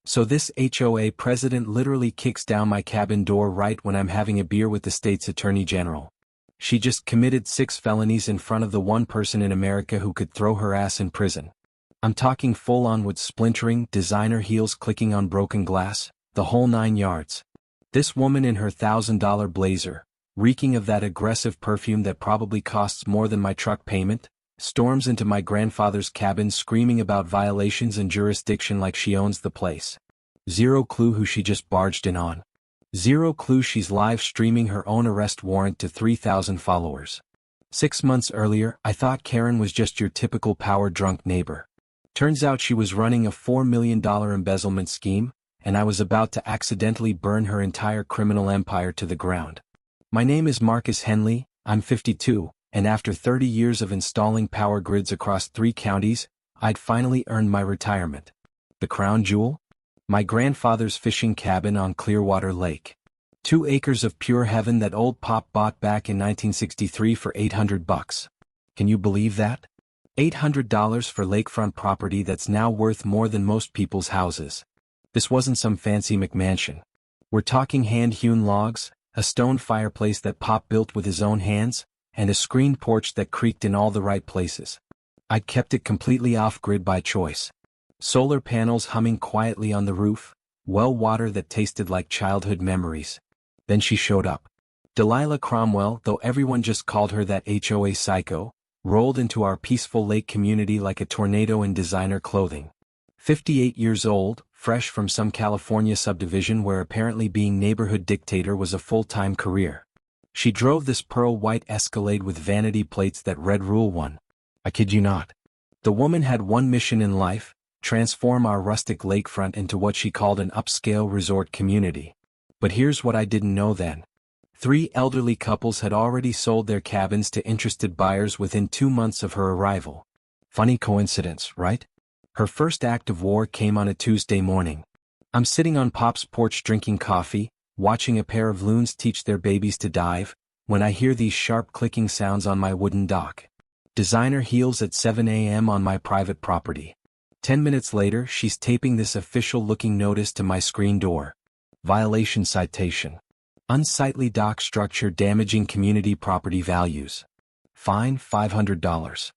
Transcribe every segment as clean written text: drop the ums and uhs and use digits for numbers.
So this HOA president literally kicks down my cabin door right when I'm having a beer with the state's attorney general. She just committed 6 felonies in front of the one person in America who could throw her ass in prison. I'm talking full-on wood splintering, designer heels clicking on broken glass, the whole 9 yards. This woman in her $1,000 blazer, reeking of that aggressive perfume that probably costs more than my truck payment, storms into my grandfather's cabin screaming about violations and jurisdiction like she owns the place. Zero clue who she just barged in on. Zero clue she's live streaming her own arrest warrant to 3,000 followers. 6 months earlier, I thought Karen was just your typical power-drunk neighbor. Turns out she was running a $4 million embezzlement scheme, and I was about to accidentally burn her entire criminal empire to the ground. My name is Marcus Henley, I'm 52, and after 30 years of installing power grids across 3 counties, I'd finally earned my retirement. The crown jewel? My grandfather's fishing cabin on Clearwater Lake. 2 acres of pure heaven that old Pop bought back in 1963 for $800. Can you believe that? $800 for lakefront property that's now worth more than most people's houses. This wasn't some fancy McMansion. We're talking hand-hewn logs, a stone fireplace that Pop built with his own hands, and a screened porch that creaked in all the right places. I'd kept it completely off-grid by choice. Solar panels humming quietly on the roof, well water that tasted like childhood memories. Then she showed up. Delilah Cromwell, though everyone just called her that HOA psycho, rolled into our peaceful lake community like a tornado in designer clothing. 58 years old, fresh from some California subdivision where apparently being neighborhood dictator was a full-time career. She drove this pearl-white Escalade with vanity plates that read Rule 1. I kid you not. The woman had one mission in life: transform our rustic lakefront into what she called an upscale resort community. But here's what I didn't know then. 3 elderly couples had already sold their cabins to interested buyers within 2 months of her arrival. Funny coincidence, right? Her first act of war came on a Tuesday morning. I'm sitting on Pop's porch drinking coffee, watching a pair of loons teach their babies to dive, when I hear these sharp clicking sounds on my wooden dock. Designer heels at 7 a.m. on my private property. 10 minutes later, she's taping this official-looking notice to my screen door. Violation citation. Unsightly dock structure damaging community property values. Fine $500.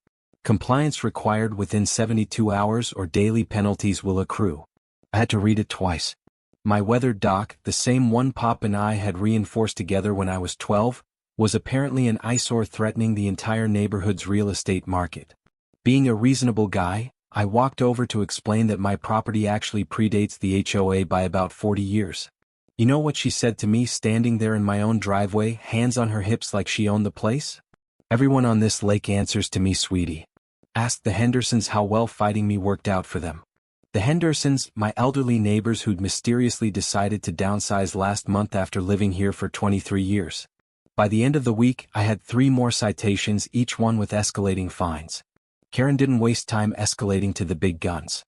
Compliance required within 72 hours or daily penalties will accrue. I had to read it twice. My weathered dock, the same one Pop and I had reinforced together when I was 12, was apparently an eyesore threatening the entire neighborhood's real estate market. Being a reasonable guy, I walked over to explain that my property actually predates the HOA by about 40 years. You know what she said to me standing there in my own driveway, hands on her hips like she owned the place? Everyone on this lake answers to me, sweetie. Ask the Hendersons how well fighting me worked out for them. The Hendersons, my elderly neighbors who'd mysteriously decided to downsize last month after living here for 23 years. By the end of the week, I had 3 more citations, each one with escalating fines. Karen didn't waste time escalating to the big guns.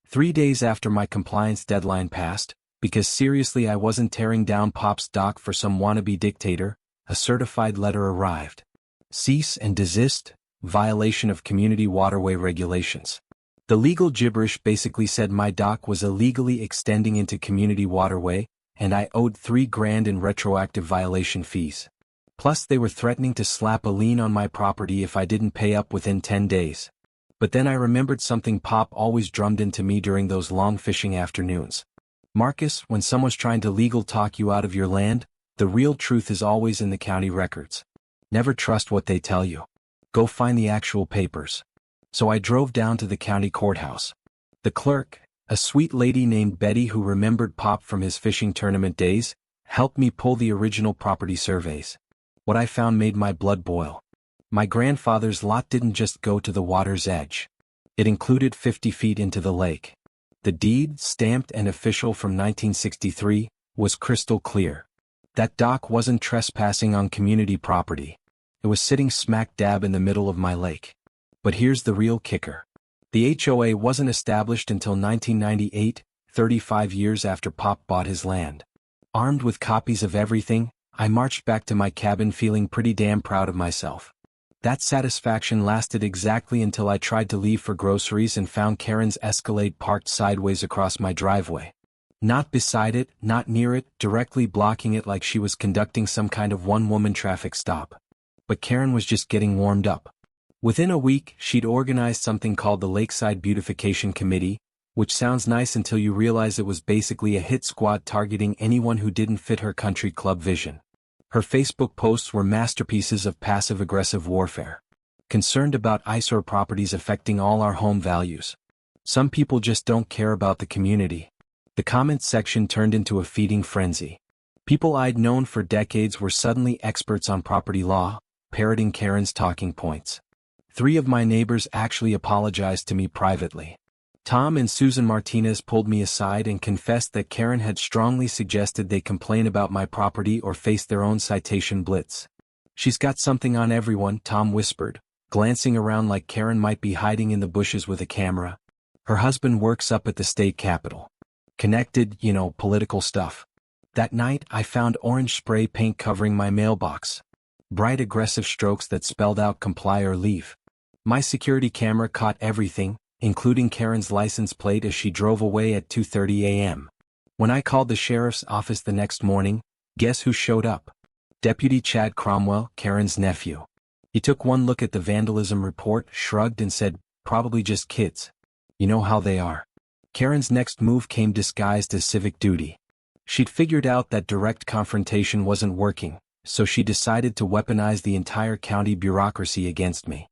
3 days after my compliance deadline passed, because seriously I wasn't tearing down Pop's dock for some wannabe dictator, a certified letter arrived. Cease and desist, violation of community waterway regulations. The legal gibberish basically said my dock was illegally extending into community waterway, and I owed $3,000 in retroactive violation fees. Plus they were threatening to slap a lien on my property if I didn't pay up within 10 days. But then I remembered something Pop always drummed into me during those long fishing afternoons. Marcus, when someone's trying to legal talk you out of your land, the real truth is always in the county records. Never trust what they tell you. Go find the actual papers. So I drove down to the county courthouse. The clerk, a sweet lady named Betty who remembered Pop from his fishing tournament days, helped me pull the original property surveys. What I found made my blood boil. My grandfather's lot didn't just go to the water's edge. It included 50 feet into the lake. The deed, stamped and official from 1963, was crystal clear. That dock wasn't trespassing on community property. It was sitting smack dab in the middle of my lake. But here's the real kicker. The HOA wasn't established until 1998, 35 years after Pop bought his land. Armed with copies of everything, I marched back to my cabin feeling pretty damn proud of myself. That satisfaction lasted exactly until I tried to leave for groceries and found Karen's Escalade parked sideways across my driveway. Not beside it, not near it, directly blocking it like she was conducting some kind of one-woman traffic stop. But Karen was just getting warmed up. Within a week, she'd organized something called the Lakeside Beautification Committee, which sounds nice until you realize it was basically a hit squad targeting anyone who didn't fit her country club vision. Her Facebook posts were masterpieces of passive-aggressive warfare. Concerned about eyesore properties affecting all our home values. Some people just don't care about the community. The comments section turned into a feeding frenzy. People I'd known for decades were suddenly experts on property law, parroting Karen's talking points. 3 of my neighbors actually apologized to me privately. Tom and Susan Martinez pulled me aside and confessed that Karen had strongly suggested they complain about my property or face their own citation blitz. "She's got something on everyone," Tom whispered, glancing around like Karen might be hiding in the bushes with a camera. "Her husband works up at the state capitol. Connected, political stuff." That night, I found orange spray paint covering my mailbox. Bright aggressive strokes that spelled out comply or leave. My security camera caught everything, including Karen's license plate as she drove away at 2:30 a.m. When I called the sheriff's office the next morning, guess who showed up? Deputy Chad Cromwell, Karen's nephew. He took one look at the vandalism report, shrugged and said, "Probably just kids. You know how they are." Karen's next move came disguised as civic duty. She'd figured out that direct confrontation wasn't working, so she decided to weaponize the entire county bureaucracy against me.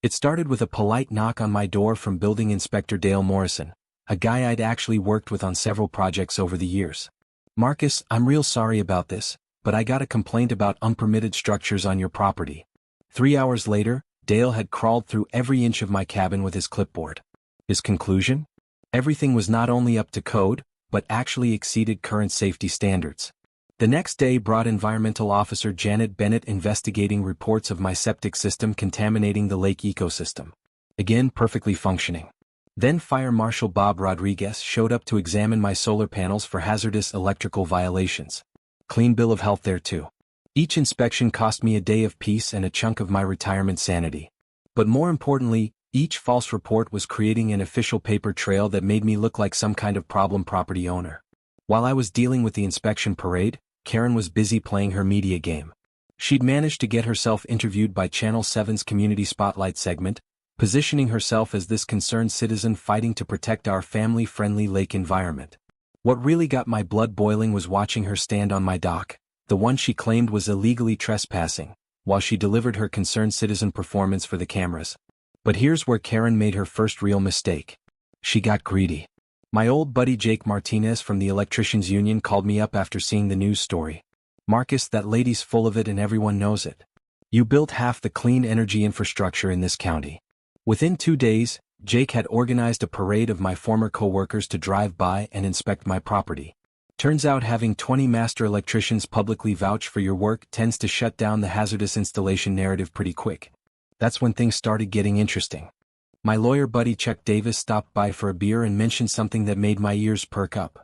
It started with a polite knock on my door from Building Inspector Dale Morrison, a guy I'd actually worked with on several projects over the years. "Marcus, I'm real sorry about this, but I got a complaint about unpermitted structures on your property." 3 hours later, Dale had crawled through every inch of my cabin with his clipboard. His conclusion? Everything was not only up to code, but actually exceeded current safety standards. The next day brought Environmental Officer Janet Bennett investigating reports of my septic system contaminating the lake ecosystem. Again, perfectly functioning. Then Fire Marshal Bob Rodriguez showed up to examine my solar panels for hazardous electrical violations. Clean bill of health there too. Each inspection cost me a day of peace and a chunk of my retirement sanity. But more importantly, each false report was creating an official paper trail that made me look like some kind of problem property owner. While I was dealing with the inspection parade, Karen was busy playing her media game. She'd managed to get herself interviewed by Channel 7's Community Spotlight segment, positioning herself as this concerned citizen fighting to protect our family-friendly lake environment. What really got my blood boiling was watching her stand on my dock, the one she claimed was illegally trespassing, while she delivered her concerned citizen performance for the cameras. But here's where Karen made her first real mistake. She got greedy. My old buddy Jake Martinez from the Electricians Union called me up after seeing the news story. "Marcus, that lady's full of it and everyone knows it. You built half the clean energy infrastructure in this county." Within 2 days, Jake had organized a parade of my former co-workers to drive by and inspect my property. Turns out having 20 master electricians publicly vouch for your work tends to shut down the hazardous installation narrative pretty quick. That's when things started getting interesting. My lawyer buddy Chuck Davis stopped by for a beer and mentioned something that made my ears perk up.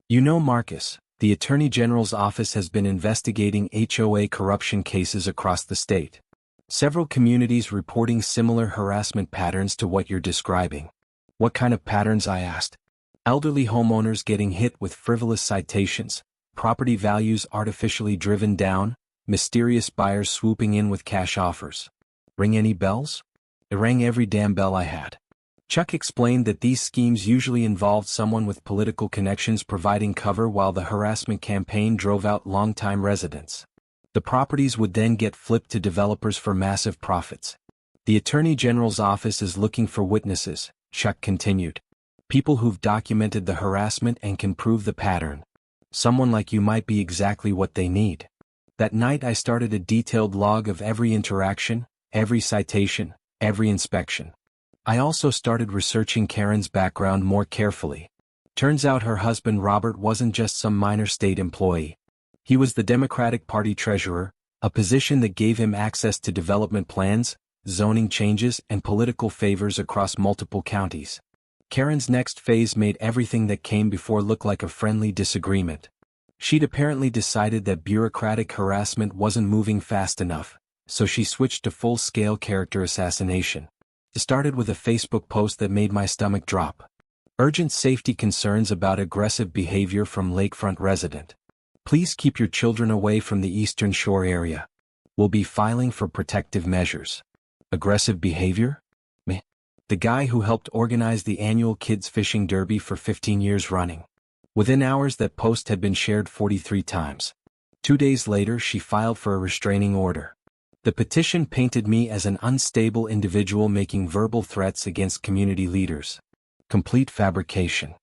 "You know, Marcus, the Attorney General's office has been investigating HOA corruption cases across the state. Several communities reporting similar harassment patterns to what you're describing." "What kind of patterns?" I asked. "Elderly homeowners getting hit with frivolous citations, property values artificially driven down, mysterious buyers swooping in with cash offers." Ring any bells? It rang every damn bell I had. Chuck explained that these schemes usually involved someone with political connections providing cover while the harassment campaign drove out longtime residents. The properties would then get flipped to developers for massive profits. "The Attorney General's office is looking for witnesses," Chuck continued. "People who've documented the harassment and can prove the pattern. Someone like you might be exactly what they need." That night I started a detailed log of every interaction, every citation, every inspection. I also started researching Karen's background more carefully. Turns out her husband Robert wasn't just some minor state employee. He was the Democratic Party treasurer, a position that gave him access to development plans, zoning changes, and political favors across multiple counties. Karen's next phase made everything that came before look like a friendly disagreement. She'd apparently decided that bureaucratic harassment wasn't moving fast enough, so she switched to full-scale character assassination. It started with a Facebook post that made my stomach drop. Urgent safety concerns about aggressive behavior from lakefront resident. Please keep your children away from the Eastern Shore area. We'll be filing for protective measures. Aggressive behavior? Meh. The guy who helped organize the annual Kids Fishing Derby for 15 years running. Within hours that post had been shared 43 times. 2 days later she filed for a restraining order. The petition painted me as an unstable individual making verbal threats against community leaders. Complete fabrication.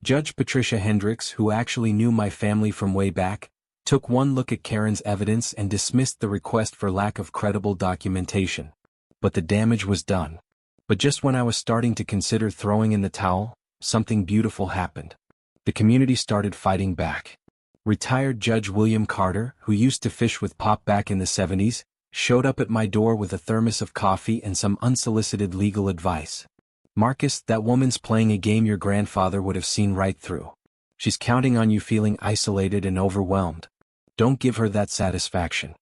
Judge Patricia Hendricks, who actually knew my family from way back, took one look at Karen's evidence and dismissed the request for lack of credible documentation. But the damage was done. But just when I was starting to consider throwing in the towel, something beautiful happened. The community started fighting back. Retired Judge William Carter, who used to fish with Pop back in the 70s, showed up at my door with a thermos of coffee and some unsolicited legal advice. Marcus, that woman's playing a game your grandfather would have seen right through. She's counting on you feeling isolated and overwhelmed. Don't give her that satisfaction.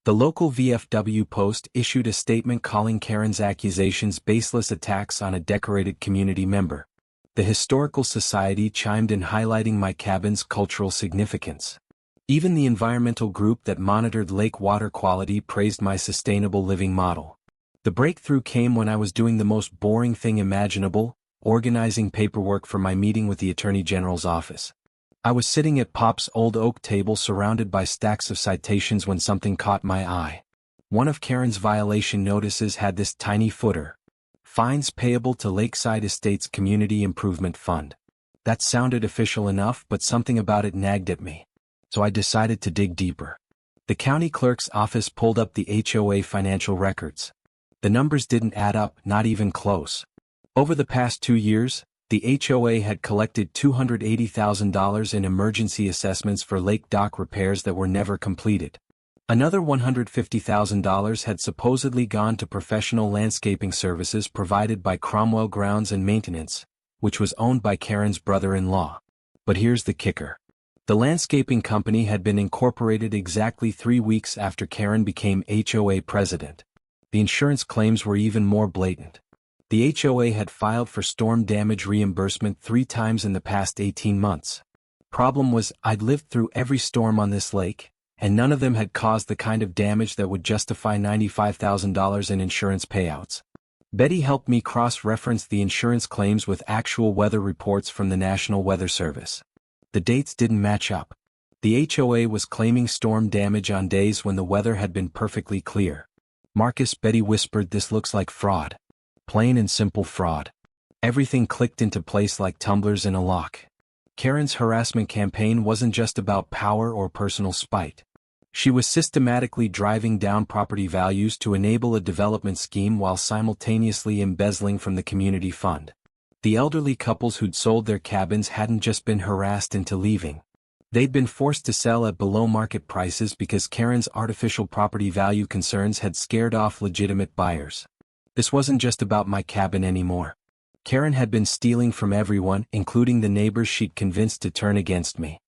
The local VFW Post issued a statement calling Karen's accusations baseless attacks on a decorated community member. The Historical Society chimed in highlighting my cabin's cultural significance. Even the environmental group that monitored lake water quality praised my sustainable living model. The breakthrough came when I was doing the most boring thing imaginable, organizing paperwork for my meeting with the Attorney General's office. I was sitting at Pop's old oak table surrounded by stacks of citations when something caught my eye. One of Karen's violation notices had this tiny footer. Fines payable to Lakeside Estates Community Improvement Fund. That sounded official enough, but something about it nagged at me. So I decided to dig deeper. The county clerk's office pulled up the HOA financial records. The numbers didn't add up, not even close. Over the past 2 years, the HOA had collected $280,000 in emergency assessments for lake dock repairs that were never completed. Another $150,000 had supposedly gone to professional landscaping services provided by Cromwell Grounds and Maintenance, which was owned by Karen's brother-in-law. But here's the kicker. The landscaping company had been incorporated exactly 3 weeks after Karen became HOA president. The insurance claims were even more blatant. The HOA had filed for storm damage reimbursement 3 times in the past 18 months. Problem was, I'd lived through every storm on this lake, and none of them had caused the kind of damage that would justify $95,000 in insurance payouts. Betty helped me cross-reference the insurance claims with actual weather reports from the National Weather Service. The dates didn't match up. The HOA was claiming storm damage on days when the weather had been perfectly clear. Marcus, Betty whispered, this looks like fraud. Plain and simple fraud. Everything clicked into place like tumblers in a lock. Karen's harassment campaign wasn't just about power or personal spite. She was systematically driving down property values to enable a development scheme while simultaneously embezzling from the community fund. The elderly couples who'd sold their cabins hadn't just been harassed into leaving. They'd been forced to sell at below-market prices because Karen's artificial property value concerns had scared off legitimate buyers. This wasn't just about my cabin anymore. Karen had been stealing from everyone, including the neighbors she'd convinced to turn against me.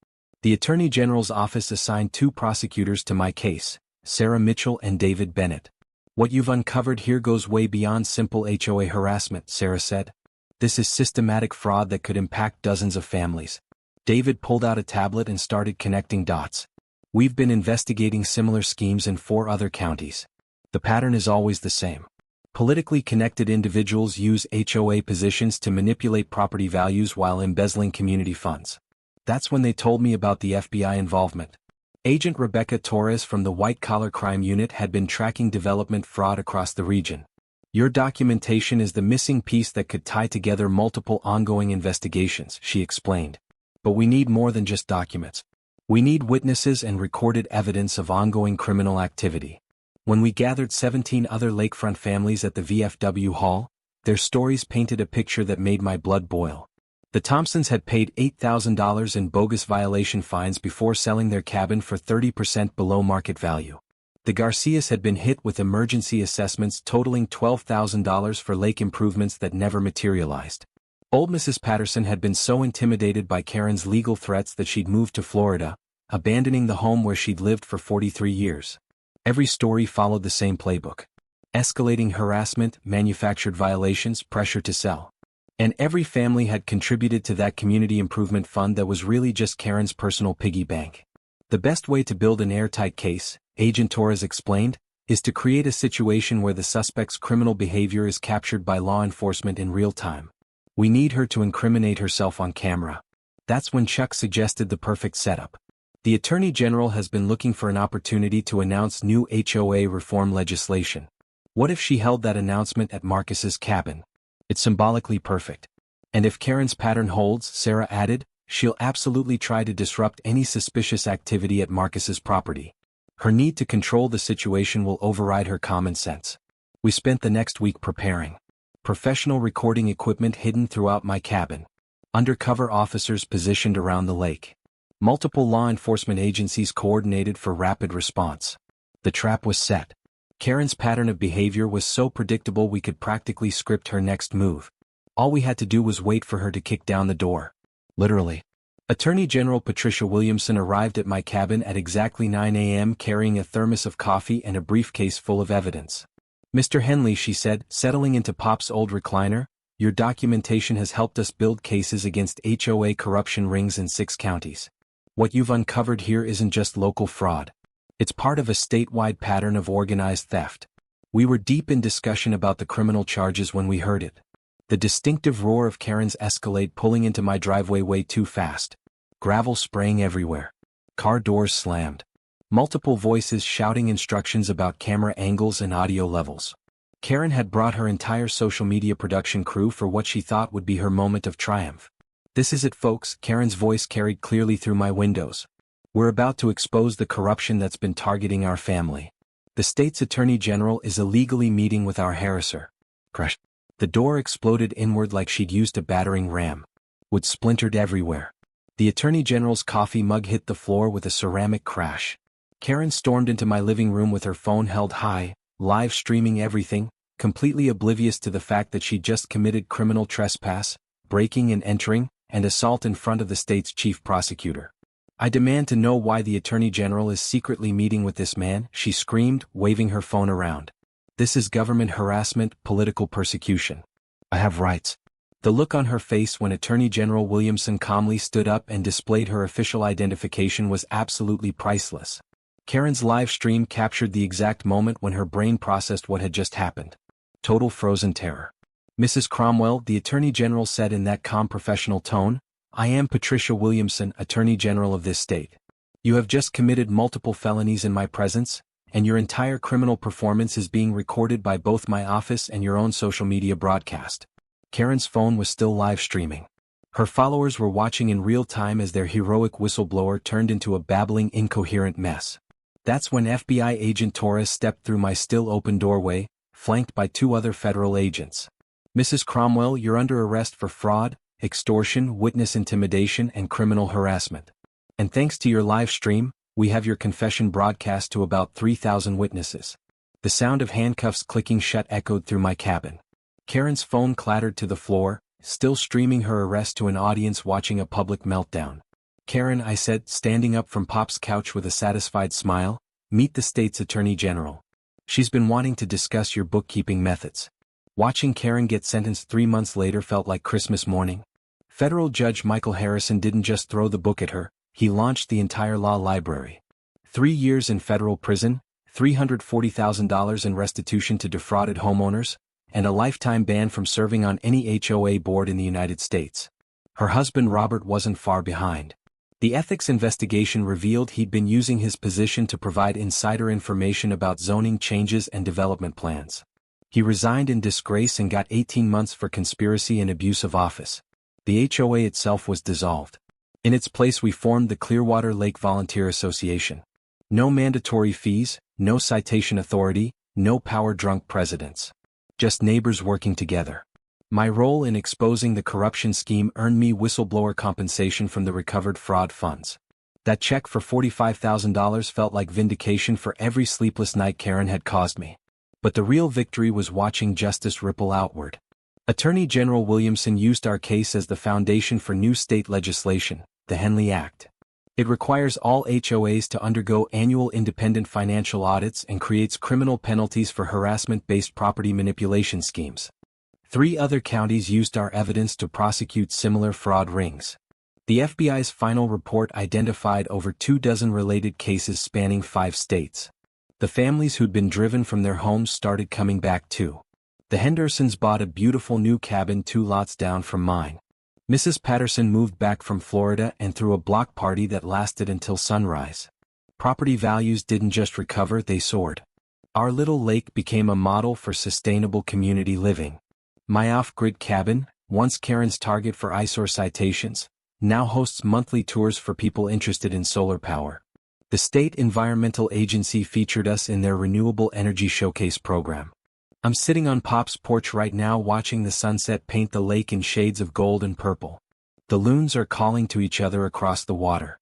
The Attorney General's office assigned 2 prosecutors to my case, Sarah Mitchell and David Bennett. What you've uncovered here goes way beyond simple HOA harassment, Sarah said. This is systematic fraud that could impact dozens of families. David pulled out a tablet and started connecting dots. We've been investigating similar schemes in 4 other counties. The pattern is always the same. Politically connected individuals use HOA positions to manipulate property values while embezzling community funds. That's when they told me about the FBI involvement. Agent Rebecca Torres from the White Collar Crime Unit had been tracking development fraud across the region. Your documentation is the missing piece that could tie together multiple ongoing investigations, she explained. But we need more than just documents. We need witnesses and recorded evidence of ongoing criminal activity. When we gathered 17 other lakefront families at the VFW hall, their stories painted a picture that made my blood boil. The Thompsons had paid $8,000 in bogus violation fines before selling their cabin for 30% below market value. The Garcias had been hit with emergency assessments totaling $12,000 for lake improvements that never materialized. Old Mrs. Patterson had been so intimidated by Karen's legal threats that she'd moved to Florida, abandoning the home where she'd lived for 43 years. Every story followed the same playbook. Escalating harassment, manufactured violations, pressure to sell. And every family had contributed to that community improvement fund that was really just Karen's personal piggy bank. The best way to build an airtight case, Agent Torres explained, is to create a situation where the suspect's criminal behavior is captured by law enforcement in real time. We need her to incriminate herself on camera. That's when Chuck suggested the perfect setup. The Attorney General has been looking for an opportunity to announce new HOA reform legislation. What if she held that announcement at Marcus's cabin? It's symbolically perfect. And if Karen's pattern holds, Sarah added, she'll absolutely try to disrupt any suspicious activity at Marcus's property. Her need to control the situation will override her common sense. We spent the next week preparing. Professional recording equipment hidden throughout my cabin. Undercover officers positioned around the lake. Multiple law enforcement agencies coordinated for rapid response. The trap was set. Karen's pattern of behavior was so predictable we could practically script her next move. All we had to do was wait for her to kick down the door. Literally. Attorney General Patricia Williamson arrived at my cabin at exactly 9 a.m. carrying a thermos of coffee and a briefcase full of evidence. "Mr. Henley," she said, settling into Pop's old recliner, "your documentation has helped us build cases against HOA corruption rings in 6 counties. What you've uncovered here isn't just local fraud. It's part of a statewide pattern of organized theft." We were deep in discussion about the criminal charges when we heard it. The distinctive roar of Karen's Escalade pulling into my driveway way too fast. Gravel spraying everywhere. Car doors slammed. Multiple voices shouting instructions about camera angles and audio levels. Karen had brought her entire social media production crew for what she thought would be her moment of triumph. "This is it, folks," Karen's voice carried clearly through my windows. "We're about to expose the corruption that's been targeting our family. The state's Attorney General is illegally meeting with our harasser." Crash. The door exploded inward like she'd used a battering ram. Wood splintered everywhere. The Attorney General's coffee mug hit the floor with a ceramic crash. Karen stormed into my living room with her phone held high, live streaming everything, completely oblivious to the fact that she'd just committed criminal trespass, breaking and entering, and assault in front of the state's chief prosecutor. "I demand to know why the Attorney General is secretly meeting with this man," she screamed, waving her phone around. "This is government harassment, political persecution. I have rights." The look on her face when Attorney General Williamson calmly stood up and displayed her official identification was absolutely priceless. Karen's live stream captured the exact moment when her brain processed what had just happened. Total frozen terror. "Mrs. Cromwell," the Attorney General said in that calm professional tone, "I am Patricia Williamson, Attorney General of this state. You have just committed multiple felonies in my presence, and your entire criminal performance is being recorded by both my office and your own social media broadcast." Karen's phone was still live streaming. Her followers were watching in real time as their heroic whistleblower turned into a babbling, incoherent mess. That's when FBI Agent Torres stepped through my still open doorway, flanked by 2 other federal agents. "Mrs. Cromwell, you're under arrest for fraud, extortion, witness intimidation, and criminal harassment. And thanks to your live stream, we have your confession broadcast to about 3,000 witnesses." The sound of handcuffs clicking shut echoed through my cabin. Karen's phone clattered to the floor, still streaming her arrest to an audience watching a public meltdown. "Karen," I said, standing up from Pop's couch with a satisfied smile, "meet the state's Attorney General. She's been wanting to discuss your bookkeeping methods." Watching Karen get sentenced 3 months later felt like Christmas morning. Federal Judge Michael Harrison didn't just throw the book at her, he launched the entire law library. 3 years in federal prison, $340,000 in restitution to defrauded homeowners, and a lifetime ban from serving on any HOA board in the United States. Her husband Robert wasn't far behind. The ethics investigation revealed he'd been using his position to provide insider information about zoning changes and development plans. He resigned in disgrace and got 18 months for conspiracy and abuse of office. The HOA itself was dissolved. In its place we formed the Clearwater Lake Volunteer Association. No mandatory fees, no citation authority, no power-drunk presidents. Just neighbors working together. My role in exposing the corruption scheme earned me whistleblower compensation from the recovered fraud funds. That check for $45,000 felt like vindication for every sleepless night Karen had caused me. But the real victory was watching justice ripple outward. Attorney General Williamson used our case as the foundation for new state legislation, the Henley Act. It requires all HOAs to undergo annual independent financial audits and creates criminal penalties for harassment-based property manipulation schemes. 3 other counties used our evidence to prosecute similar fraud rings. The FBI's final report identified over 24 related cases spanning 5 states. The families who'd been driven from their homes started coming back too. The Hendersons bought a beautiful new cabin 2 lots down from mine. Mrs. Patterson moved back from Florida and threw a block party that lasted until sunrise. Property values didn't just recover, they soared. Our little lake became a model for sustainable community living. My off-grid cabin, once Karen's target for eyesore citations, now hosts monthly tours for people interested in solar power. The State Environmental Agency featured us in their Renewable Energy Showcase program. I'm sitting on Pop's porch right now watching the sunset paint the lake in shades of gold and purple. The loons are calling to each other across the water.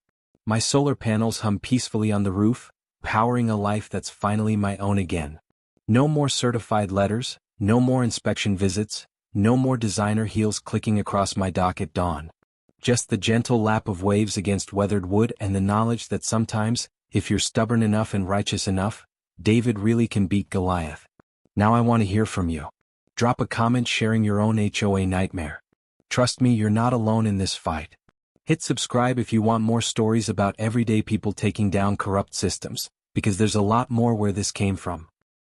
My solar panels hum peacefully on the roof, powering a life that's finally my own again. No more certified letters, no more inspection visits, no more designer heels clicking across my dock at dawn. Just the gentle lap of waves against weathered wood and the knowledge that sometimes, if you're stubborn enough and righteous enough, David really can beat Goliath. Now I want to hear from you. Drop a comment sharing your own HOA nightmare. Trust me, you're not alone in this fight. Hit subscribe if you want more stories about everyday people taking down corrupt systems, because there's a lot more where this came from.